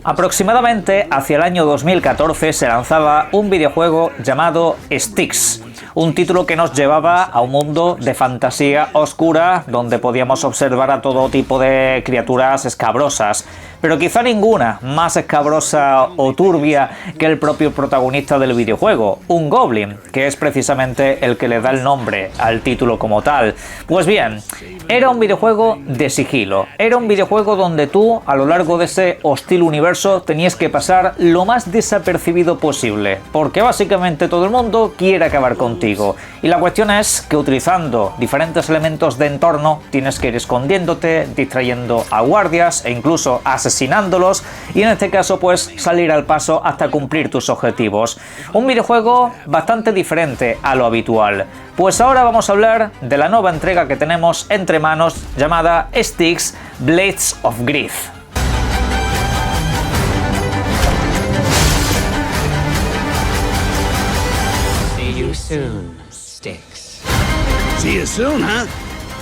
Aproximadamente hacia el año 2014 se lanzaba un videojuego llamado Styx, un título que nos llevaba a un mundo de fantasía oscura donde podíamos observar a todo tipo de criaturas escabrosas, pero quizá ninguna más escabrosa o turbia que el propio protagonista del videojuego, un goblin, que es precisamente el que le da el nombre al título como tal. Pues bien, era un videojuego de sigilo, era un videojuego donde tú, a lo largo de ese hostil universo, tenías que pasar lo más desapercibido posible, porque básicamente todo el mundo quiere acabar contigo. Y la cuestión es que utilizando diferentes elementos de entorno, tienes que ir escondiéndote, distrayendo a guardias e incluso asesinándolos, y en este caso pues salir al paso hasta cumplir tus objetivos. Un videojuego bastante diferente a lo habitual. Pues ahora vamos a hablar de la nueva entrega que tenemos entre manos llamada Styx Blades of Grief. See you soon, Styx. See you soon, huh?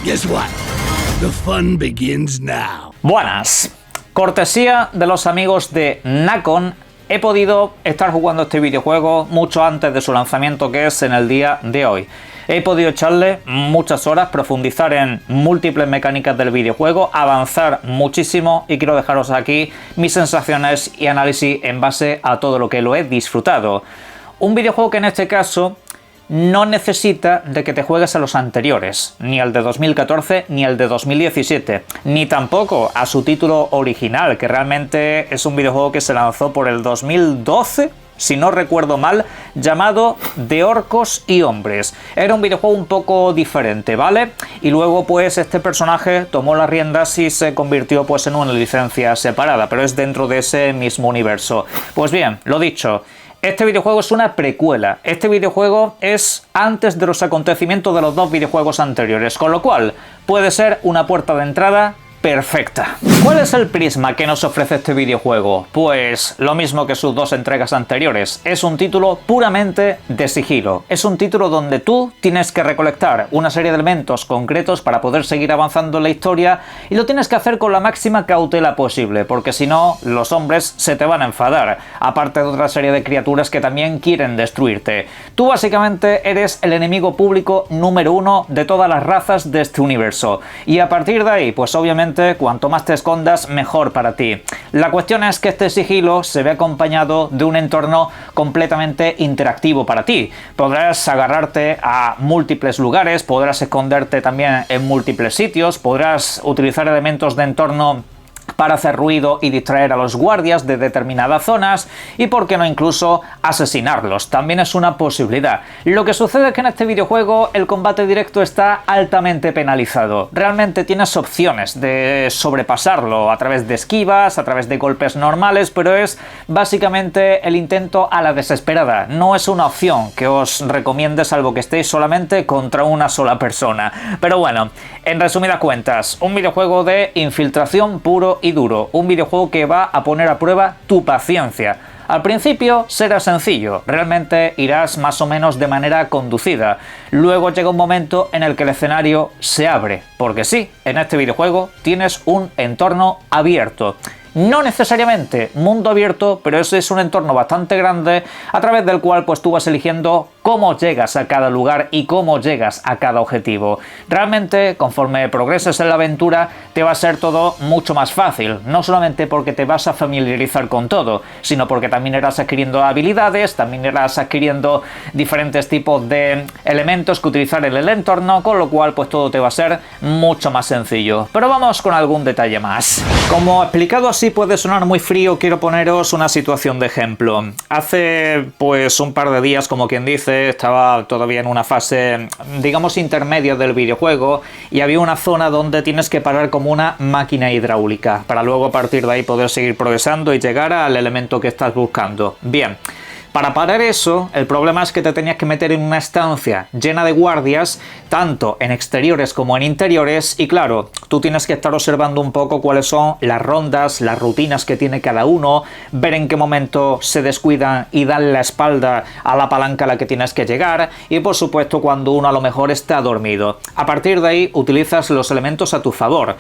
Guess what? The fun begins now. Buenas. Cortesía de los amigos de Nacon, he podido estar jugando este videojuego mucho antes de su lanzamiento, que es en el día de hoy. He podido echarle muchas horas, profundizar en múltiples mecánicas del videojuego, avanzar muchísimo, y quiero dejaros aquí mis sensaciones y análisis en base a todo lo que lo he disfrutado. Un videojuego que en este caso no necesita de que te juegues a los anteriores, ni al de 2014 ni al de 2017, ni tampoco a su título original, que realmente es un videojuego que se lanzó por el 2012, si no recuerdo mal, llamado De Orcos y Hombres. Era un videojuego un poco diferente, ¿vale? Y luego pues este personaje tomó las riendas y se convirtió pues en una licencia separada, pero es dentro de ese mismo universo. Pues bien, lo dicho, este videojuego es una precuela. Este videojuego es antes de los acontecimientos de los dos videojuegos anteriores, con lo cual puede ser una puerta de entrada perfecta. ¿Cuál es el prisma que nos ofrece este videojuego? Pues lo mismo que sus dos entregas anteriores. Es un título puramente de sigilo. Es un título donde tú tienes que recolectar una serie de elementos concretos para poder seguir avanzando en la historia, y lo tienes que hacer con la máxima cautela posible, porque si no, los hombres se te van a enfadar, aparte de otra serie de criaturas que también quieren destruirte. Tú básicamente eres el enemigo público número uno de todas las razas de este universo, y a partir de ahí, pues obviamente cuanto más te escondas, mejor para ti. La cuestión es que este sigilo se ve acompañado de un entorno completamente interactivo para ti. Podrás agarrarte a múltiples lugares, podrás esconderte también en múltiples sitios, podrás utilizar elementos de entorno para hacer ruido y distraer a los guardias de determinadas zonas, y por qué no incluso asesinarlos, también es una posibilidad. Lo que sucede es que en este videojuego el combate directo está altamente penalizado. Realmente tienes opciones de sobrepasarlo a través de esquivas, a través de golpes normales, pero es básicamente el intento a la desesperada. No es una opción que os recomiende, salvo que estéis solamente contra una sola persona. Pero bueno, en resumidas cuentas, un videojuego de infiltración puro y duro, un videojuego que va a poner a prueba tu paciencia. Al principio será sencillo, realmente irás más o menos de manera conducida. Luego llega un momento en el que el escenario se abre, porque sí, en este videojuego tienes un entorno abierto. No necesariamente mundo abierto, pero ese es un entorno bastante grande a través del cual pues tú vas eligiendo cómo llegas a cada lugar y cómo llegas a cada objetivo. Realmente, conforme progreses en la aventura, te va a ser todo mucho más fácil, no solamente porque te vas a familiarizar con todo, sino porque también irás adquiriendo habilidades, también irás adquiriendo diferentes tipos de elementos que utilizar en el entorno, con lo cual pues todo te va a ser mucho más sencillo. Pero vamos con algún detalle más. Como explicado así puede sonar muy frío, quiero poneros una situación de ejemplo. Hace pues un par de días, como quien dice, estaba todavía en una fase, digamos, intermedia del videojuego, y había una zona donde tienes que parar como una máquina hidráulica, para luego a partir de ahí poder seguir progresando y llegar al elemento que estás buscando. Bien. Para parar eso, el problema es que te tenías que meter en una estancia llena de guardias, tanto en exteriores como en interiores, y claro, tú tienes que estar observando un poco cuáles son las rondas, las rutinas que tiene cada uno, ver en qué momento se descuidan y dan la espalda a la palanca a la que tienes que llegar, y por supuesto cuando uno a lo mejor está dormido. A partir de ahí utilizas los elementos a tu favor.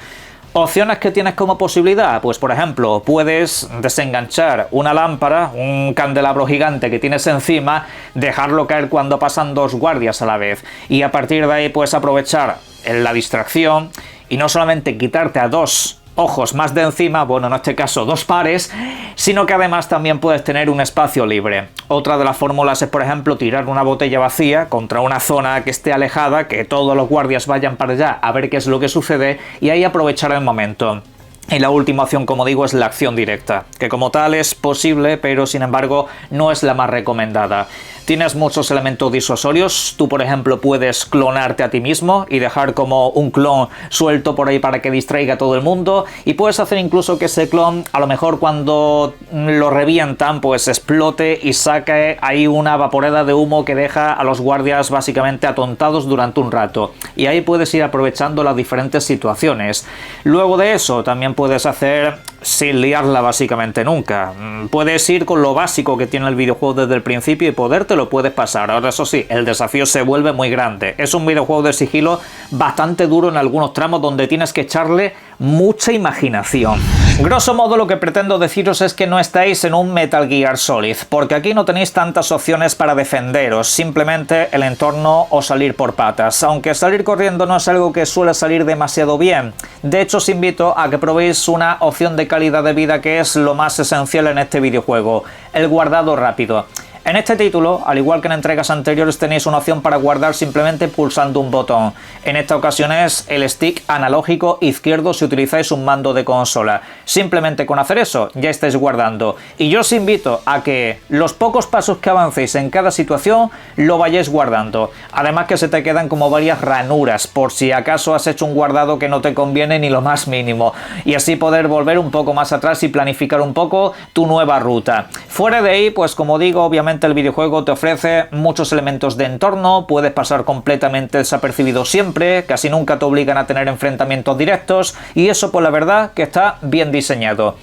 Opciones que tienes como posibilidad, pues por ejemplo, puedes desenganchar una lámpara, un candelabro gigante que tienes encima, dejarlo caer cuando pasan dos guardias a la vez y a partir de ahí puedes aprovechar la distracción y no solamente quitarte a dos ojos más de encima, bueno, en este caso dos pares, sino que además también puedes tener un espacio libre. Otra de las fórmulas es, por ejemplo, tirar una botella vacía contra una zona que esté alejada, que todos los guardias vayan para allá a ver qué es lo que sucede y ahí aprovechar el momento. Y la última opción, como digo, es la acción directa, que como tal es posible, pero sin embargo no es la más recomendada. Tienes muchos elementos disuasorios, tú por ejemplo puedes clonarte a ti mismo y dejar como un clon suelto por ahí para que distraiga a todo el mundo, y puedes hacer incluso que ese clon a lo mejor cuando lo revientan pues explote y saque ahí una vaporeda de humo que deja a los guardias básicamente atontados durante un rato, y ahí puedes ir aprovechando las diferentes situaciones. Luego de eso también puedes hacer sin liarla básicamente nunca. Puedes ir con lo básico que tiene el videojuego desde el principio y poderte lo puedes pasar. Ahora eso sí, el desafío se vuelve muy grande. Es un videojuego de sigilo bastante duro en algunos tramos donde tienes que echarle mucha imaginación. Grosso modo lo que pretendo deciros es que no estáis en un Metal Gear Solid, porque aquí no tenéis tantas opciones para defenderos, simplemente el entorno o salir por patas, aunque salir corriendo no es algo que suele salir demasiado bien. De hecho os invito a que probéis una opción de calidad de vida que es lo más esencial en este videojuego, el guardado rápido. En este título, al igual que en entregas anteriores, tenéis una opción para guardar simplemente pulsando un botón. En esta ocasión es el stick analógico izquierdo si utilizáis un mando de consola. Simplemente con hacer eso ya estáis guardando. Y yo os invito a que los pocos pasos que avancéis en cada situación lo vayáis guardando. Además que se te quedan como varias ranuras por si acaso has hecho un guardado que no te conviene ni lo más mínimo. Y así poder volver un poco más atrás y planificar un poco tu nueva ruta. Fuera de ahí, pues como digo, obviamente el videojuego te ofrece muchos elementos de entorno, puedes pasar completamente desapercibido siempre, casi nunca te obligan a tener enfrentamientos directos y eso pues la verdad que está bien diseñado.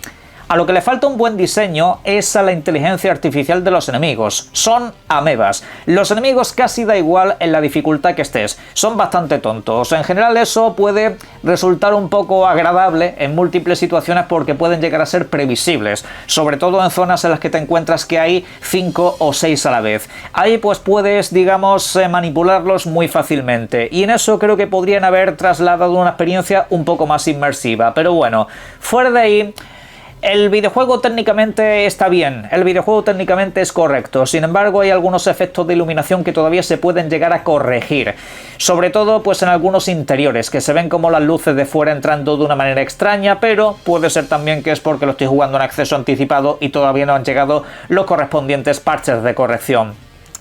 A lo que le falta un buen diseño es a la inteligencia artificial de los enemigos. Son amebas. Los enemigos casi da igual en la dificultad que estés. Son bastante tontos. En general eso puede resultar un poco agradable en múltiples situaciones porque pueden llegar a ser previsibles. Sobre todo en zonas en las que te encuentras que hay 5 o 6 a la vez. Ahí pues puedes, digamos, manipularlos muy fácilmente. Y en eso creo que podrían haber trasladado una experiencia un poco más inmersiva. Pero bueno, fuera de ahí, el videojuego técnicamente está bien, el videojuego técnicamente es correcto, sin embargo hay algunos efectos de iluminación que todavía se pueden llegar a corregir, sobre todo pues en algunos interiores, que se ven como las luces de fuera entrando de una manera extraña, pero puede ser también que es porque lo estoy jugando en acceso anticipado y todavía no han llegado los correspondientes parches de corrección.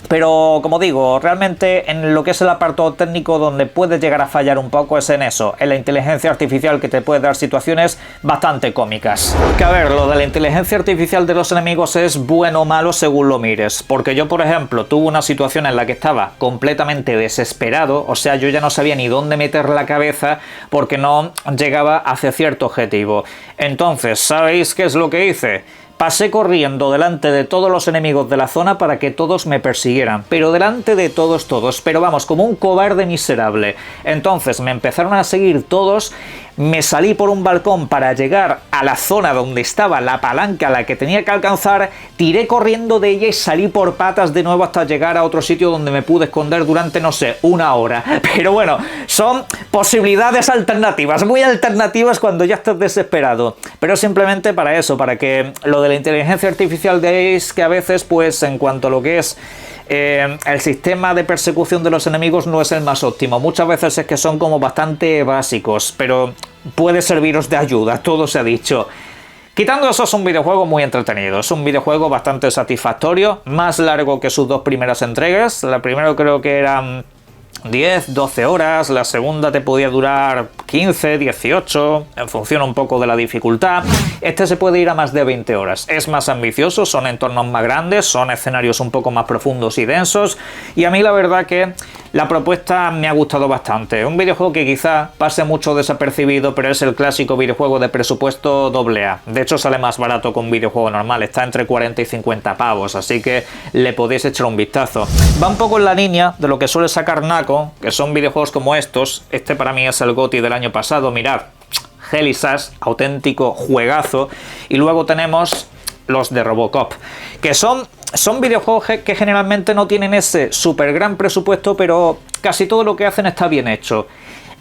Pero como digo, realmente en lo que es el apartado técnico donde puede llegar a fallar un poco es en eso, en la inteligencia artificial que te puede dar situaciones bastante cómicas. Que a ver, lo de la inteligencia artificial de los enemigos es bueno o malo según lo mires, porque yo por ejemplo tuve una situación en la que estaba completamente desesperado, o sea yo ya no sabía ni dónde meter la cabeza porque no llegaba hacia cierto objetivo. Entonces, ¿sabéis qué es lo que hice? Pasé corriendo delante de todos los enemigos de la zona para que todos me persiguieran, pero delante de todos, pero vamos, como un cobarde miserable. Entonces me empezaron a seguir todos, me salí por un balcón para llegar a la zona donde estaba la palanca a la que tenía que alcanzar, tiré corriendo de ella y salí por patas de nuevo hasta llegar a otro sitio donde me pude esconder durante, no sé, una hora. Pero bueno, son posibilidades alternativas, muy alternativas cuando ya estás desesperado. Pero simplemente para eso, para que lo de la inteligencia artificial veáis que a veces, pues en cuanto a lo que es el sistema de persecución de los enemigos no es el más óptimo. Muchas veces es que son como bastante básicos, pero puede serviros de ayuda, todo se ha dicho. Quitando eso, es un videojuego muy entretenido, es un videojuego bastante satisfactorio, más largo que sus dos primeras entregas. La primera creo que eran 10, 12 horas, la segunda te podía durar 15, 18, en función un poco de la dificultad. Este se puede ir a más de 20 horas, es más ambicioso, son entornos más grandes, son escenarios un poco más profundos y densos, y a mí la verdad que la propuesta me ha gustado bastante. Un videojuego que quizá pase mucho desapercibido, pero es el clásico videojuego de presupuesto AA. De hecho sale más barato que un videojuego normal, está entre 40 y 50 pavos, así que le podéis echar un vistazo. Va un poco en la línea de lo que suele sacar Nacon, que son videojuegos como estos. Este para mí es el GOTY del año pasado, mirad. Hell Sash, auténtico juegazo. Y luego tenemos los de Robocop, que son videojuegos que generalmente no tienen ese super gran presupuesto, pero casi todo lo que hacen está bien hecho.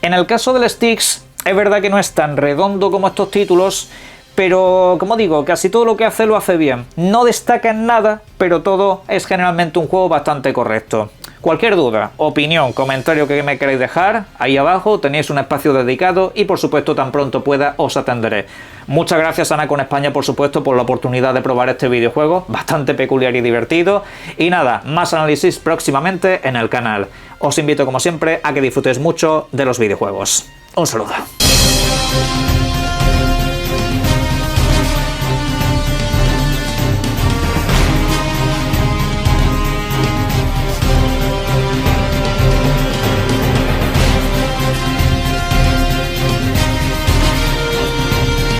En el caso del Styx, es verdad que no es tan redondo como estos títulos, pero como digo, casi todo lo que hace lo hace bien. No destaca en nada, pero todo es generalmente un juego bastante correcto. Cualquier duda, opinión, comentario que me queráis dejar, ahí abajo tenéis un espacio dedicado y por supuesto tan pronto pueda os atenderé. Muchas gracias a Nacon España por supuesto por la oportunidad de probar este videojuego, bastante peculiar y divertido. Y nada, más análisis próximamente en el canal. Os invito como siempre a que disfrutéis mucho de los videojuegos. Un saludo.